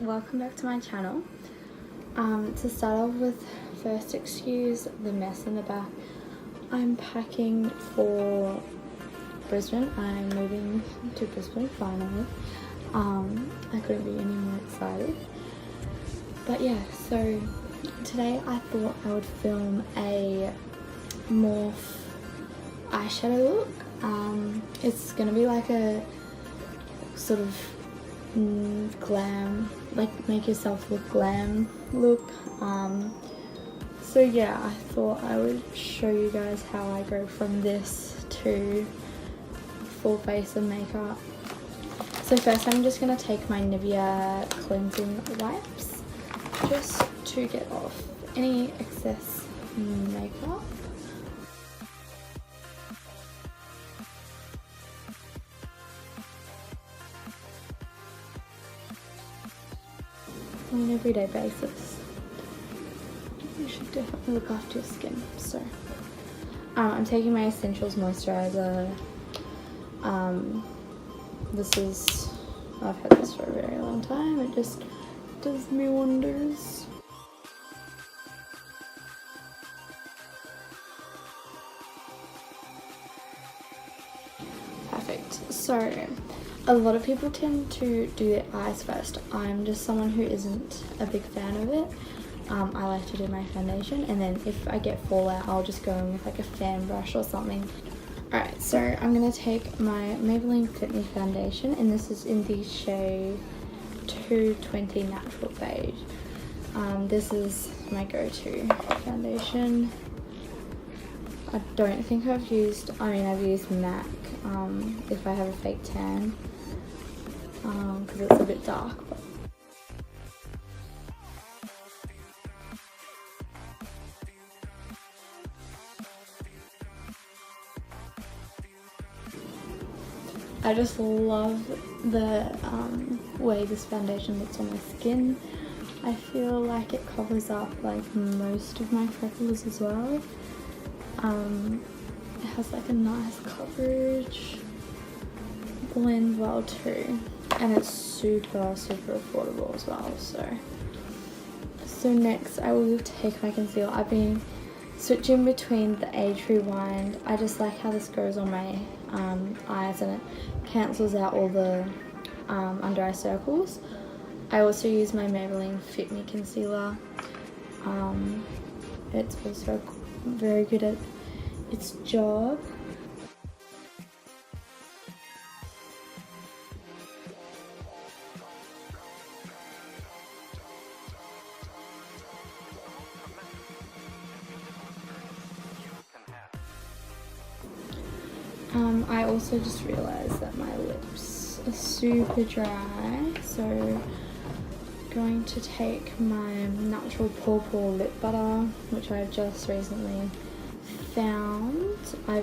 welcome back to my channel. To start off with, first excuse the mess in the back. I'm packing for Brisbane. I'm moving to Brisbane finally. I couldn't be any more excited. But yeah, so today I thought I would film a Morphe eyeshadow look. It's gonna be like a sort of glam, like make yourself look glam look. So yeah, I thought I would show you guys how I go from this to full face of makeup. So first I'm just gonna take my Nivea cleansing wipes just to get off any excess makeup. On an everyday basis, you should definitely look after your skin. So I'm taking my Essentials moisturizer. I've had this for a very long time. It just does me wonders. Perfect. So a lot of people tend to do their eyes first. I'm just someone who isn't a big fan of it. I like to do my foundation, and then if I get fallout, I'll just go in with like a fan brush or something. Alright, so I'm going to take my Maybelline Fit Me foundation, and this is in the shade 220 Natural Beige. This is my go-to foundation. I don't think I've used MAC if I have a fake tan, because it's a bit dark. But I just love the way this foundation looks on my skin. I feel like it covers up like most of my freckles as well. It has like a nice coverage, blend well too, and it's super affordable as well. So next I will take my concealer. I've been switching between the Age Rewind. I just like how this goes on my eyes, and it cancels out all the under eye circles. I also use my Maybelline Fit Me concealer. It's also very good at its job. I also just realized that my lips are super dry, so I'm going to take my Natural Purple lip butter, which I've just recently found. I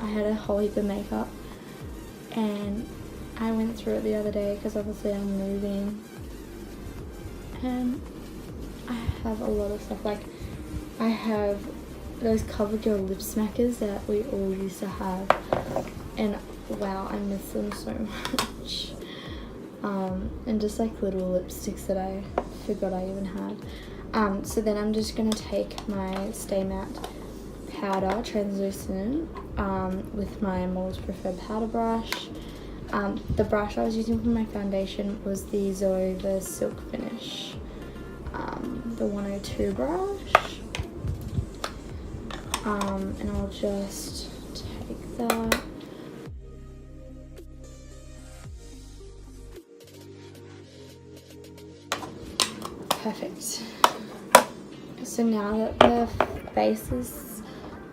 had a whole heap of makeup, and I went through it the other day because obviously I'm moving, and I have a lot of stuff. Like I have those CoverGirl lip smackers that we all used to have, and wow, I miss them so much. And just like little lipsticks that I forgot I even had. So then I'm just gonna take my Stay Matte powder, translucent, with my Most Preferred powder brush. The brush I was using for my foundation was the Zoeva Silk Finish, the 102 brush. And I'll just take that. Perfect. So now that the face is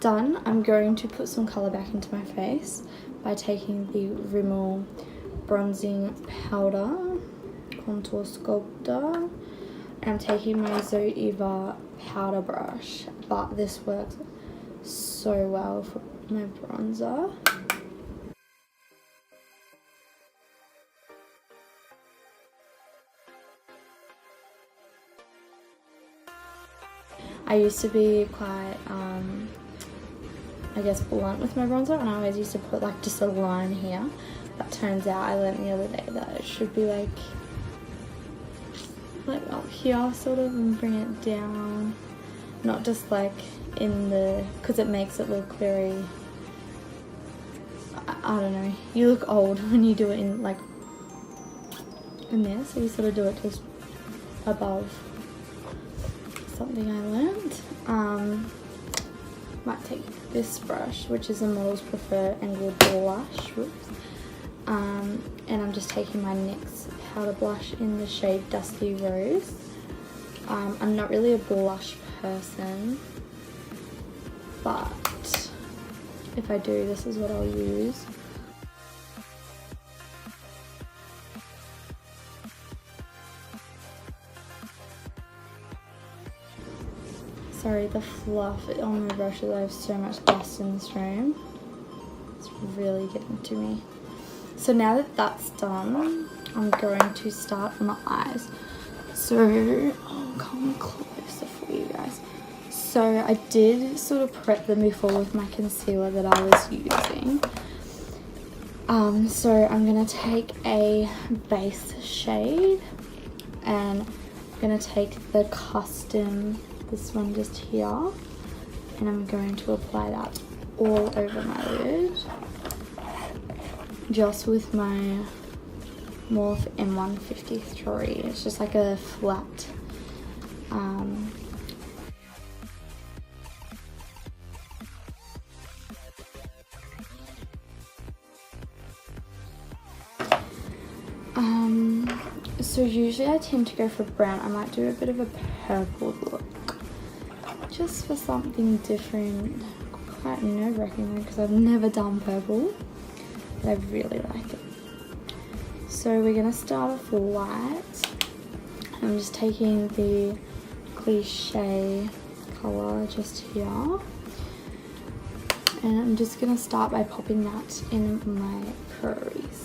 done, I'm going to put some colour back into my face by taking the Rimmel bronzing powder, contour sculptor. I'm taking my Zoeva powder brush, but this works so well for my bronzer. I used to be quite I guess blunt with my bronzer, and I always used to put like just a line here, but turns out I learned the other day that it should be like like up here sort of and bring it down, not just like in the, because it makes it look very, I don't know, you look old when you do it in like in there, so you sort of do it just above. Something I learned. Might take this brush, which is a Model's Prefer Angled Blush, and I'm just taking my NYX powder blush in the shade Dusty Rose. I'm not really a blush person, but if I do, this is what I'll use. Sorry, the fluff on my brushes, I have so much dust in this room. It's really getting to me. So now that that's done, I'm going to start on the eyes. So, I'll come closer for you guys. So I did sort of prep them before with my concealer that I was using. So I'm going to take a base shade and I'm going to take the Custom, this one just here, and I'm going to apply that all over my lid, just with my Morphe M153. It's just like a flat so usually I tend to go for brown. I might do a bit of a purple look, just for something different. Quite nerve-wracking though, because I've never done purple, but I really like it. So we're gonna start off light. I'm just taking the Cliche color just here, and I'm just gonna start by popping that in my crease.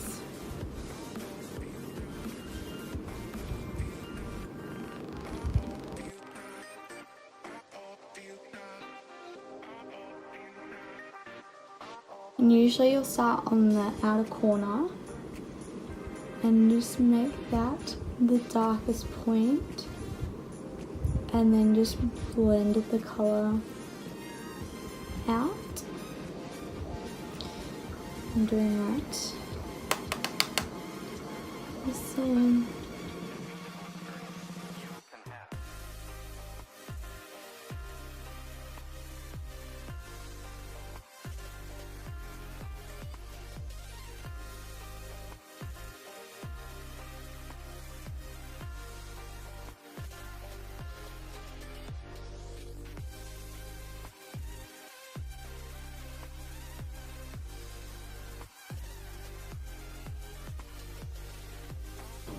And usually you'll start on the outer corner and just make that the darkest point, and then just blend the color out. I'm doing that the same.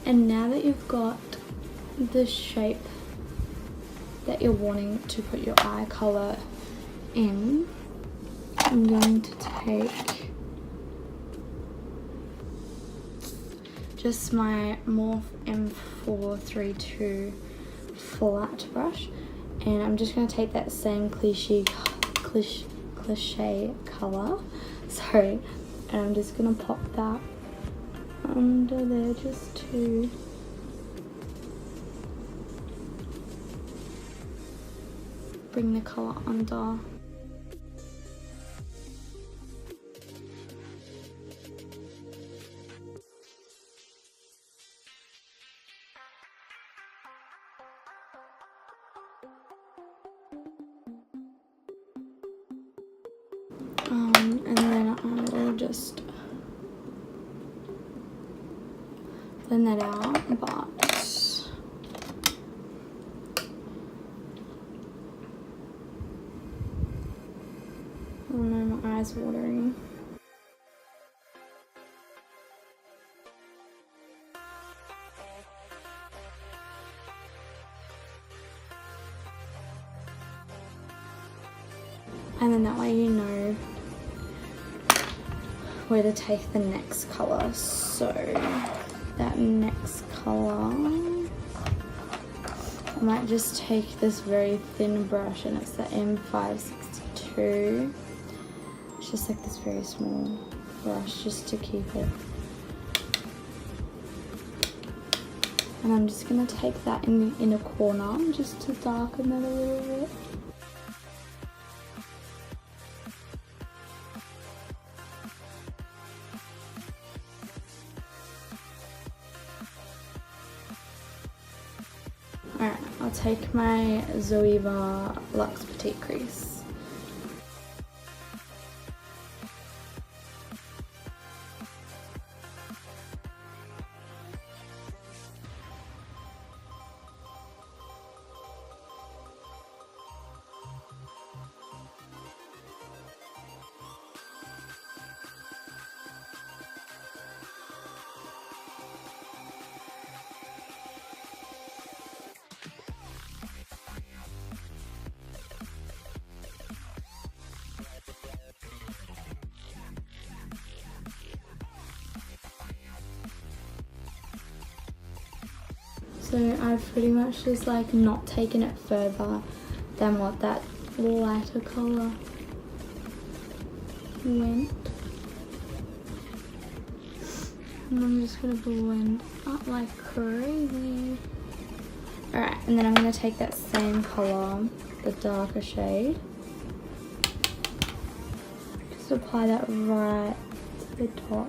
And now that you've got the shape that you're wanting to put your eye color in, I'm going to take just my Morphe M432 flat brush, and I'm just going to take that same cliche color, sorry, and I'm just going to pop that under there just to bring the colour under. And then I will just blend that out, but oh no, my eyes are watering. And then that way you know where to take the next colour. So that next colour, I might just take this very thin brush, and it's the M562. It's just like this very small brush just to keep it And I'm just going to take that in the inner corner just to darken it a little bit. Alright, I'll take my Zoeva Luxe Petite Crease. So I've pretty much just like not taken it further than what that lighter colour went. And I'm just going to blend up like crazy. Alright, and then I'm going to take that same colour, the darker shade. Just apply that right to the top.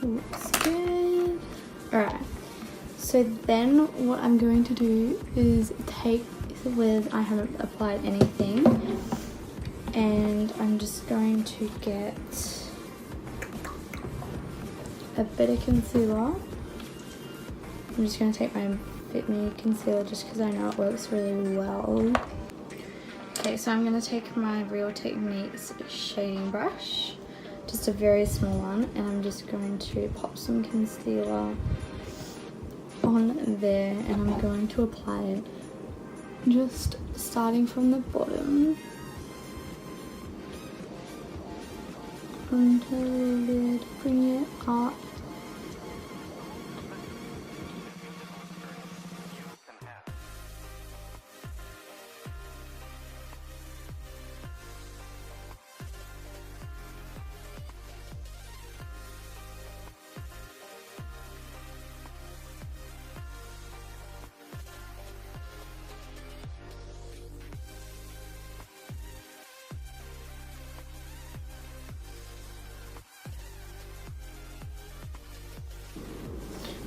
Looks good. Alright, so then what I'm going to do is take the lid, I haven't applied anything, and I'm just going to get a bit of concealer. I'm just going to take my Fit Me concealer just because I know it works really well. Okay, so I'm going to take my Real Techniques shading brush, just a very small one, and I'm just going to pop some concealer on there, and I'm going to apply it just starting from the bottom onto the lid, bring it up.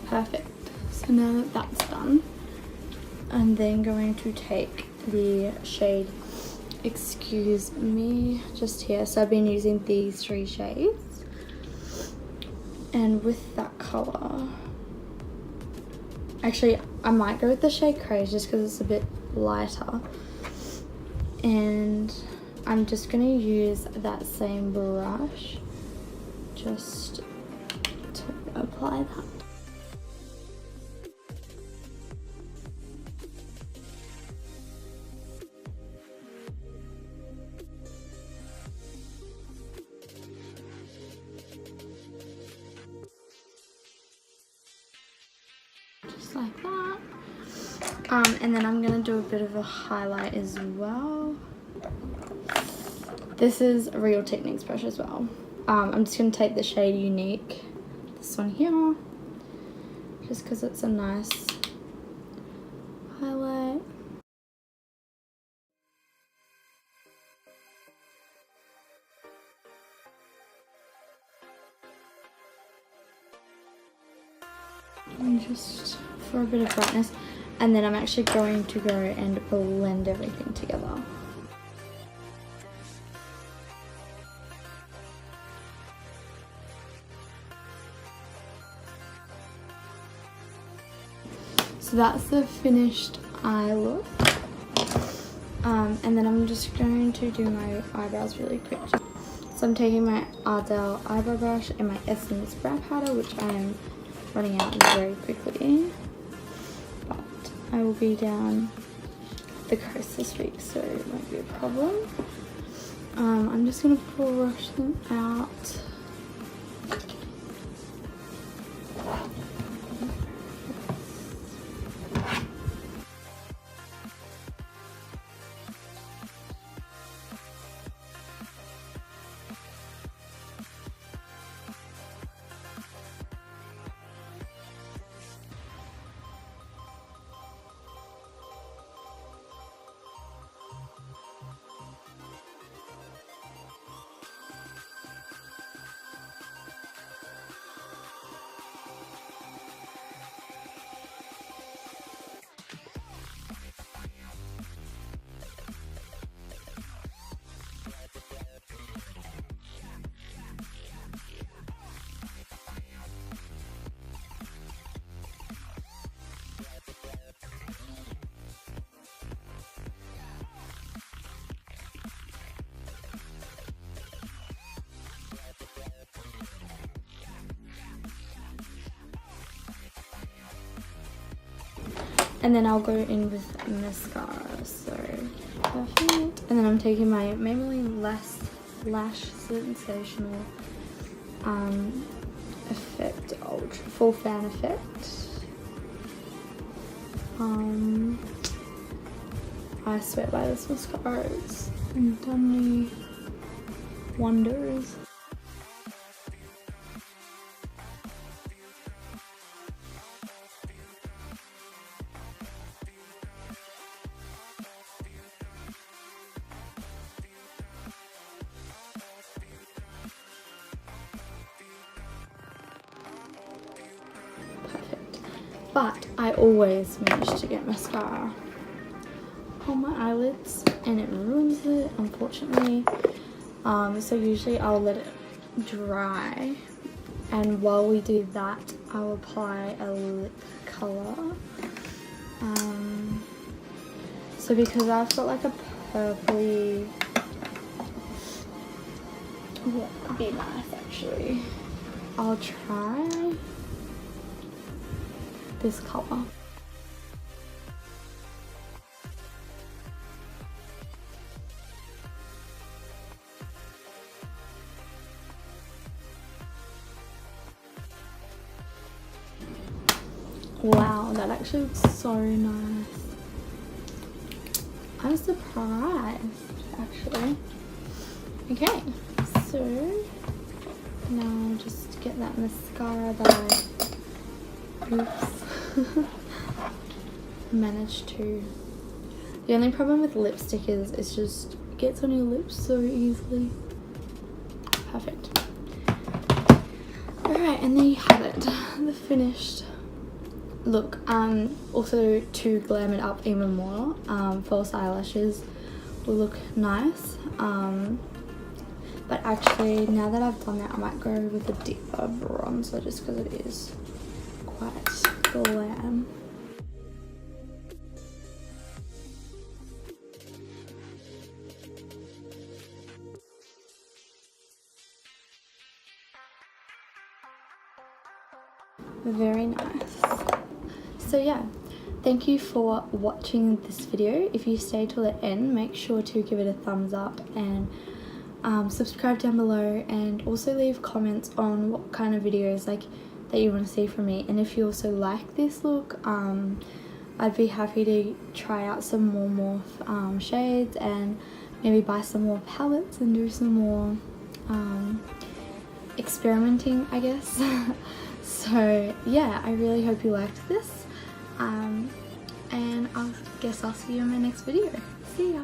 Perfect. So now that that's done, I'm then going to take the shade Excuse Me just here. So I've been using these 3 shades, and with that colour, actually I might go with the shade Craze just because it's a bit lighter, and I'm just going to use that same brush just to apply that. Just like that. And then I'm gonna do a bit of a highlight as well. This is a Real Techniques brush as well. I'm just gonna take the shade Unique, this one here, just because it's a nice highlight. And just for a bit of brightness, and then I'm actually going to go and blend everything together. So that's the finished eye look, and then I'm just going to do my eyebrows really quick. So I'm taking my Ardell eyebrow brush and my Essence brow powder, which I am running out very quickly, but I will be down the coast this week, so it won't be a problem. I'm just going to brush them out. And then I'll go in with mascara, so perfect. And then I'm taking my Maybelline Lash Sensational Effect Ultra Full Fan Effect. I swear by this mascara, it's done me wonders. But I always manage to get mascara on my eyelids and it ruins it, unfortunately. So usually I'll let it dry, and while we do that I'll apply a lip colour. So because I've got like a purpley, what would be nice actually, I'll try this colour. Wow, that actually looks so nice. I'm surprised actually. Okay, so now I'll just get that mascara that I managed to. The only problem with lipstick is it just gets on your lips so easily. Perfect. Alright, and there you have it, the finished look. Also to glam it up even more, false eyelashes will look nice. But actually now that I've done that, I might go with a deeper bronzer just because it is quite glam. Very nice. So yeah, thank you for watching this video. If you stayed till the end, make sure to give it a thumbs up and subscribe down below, and also leave comments on what kind of videos that you want to see from me. And if you also like this look, I'd be happy to try out some more Morphe shades, and maybe buy some more palettes and do some more experimenting, I guess. So yeah, I really hope you liked this, and I guess I'll see you in my next video. See ya!